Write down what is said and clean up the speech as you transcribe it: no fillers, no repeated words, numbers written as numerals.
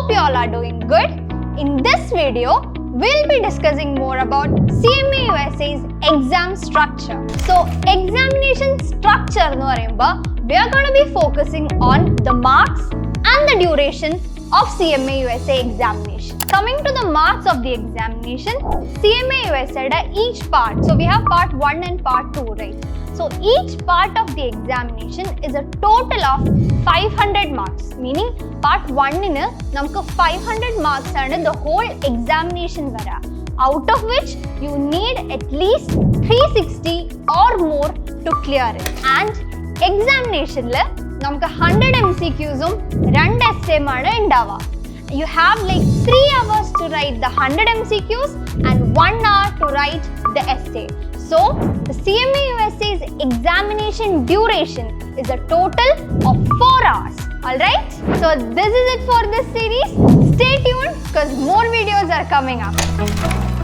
hope you all are doing good. In this video, we'll be discussing more about CMA USA's exam structure. So, examination structure nu parayumba, we are going to be focusing on the marks and the duration of CMA USA examination. Coming to the marks of the examination, CMA USA each part, so we have part 1 and part 2, right? So each part of the examination is a total of 500 marks, meaning part 1 in namukku 500 marks and the whole examination vara, out of which you need at least 360 or more to clear it. And examination la namukku 100 MCQs 2 essay maanu undava. You have like 3 hours to write the 100 MCQs and 1 hour to write the essay. So, the CMA USA's examination duration is a total of 4 hours. Alright? So, this is it for this series. Stay tuned because more videos are coming up.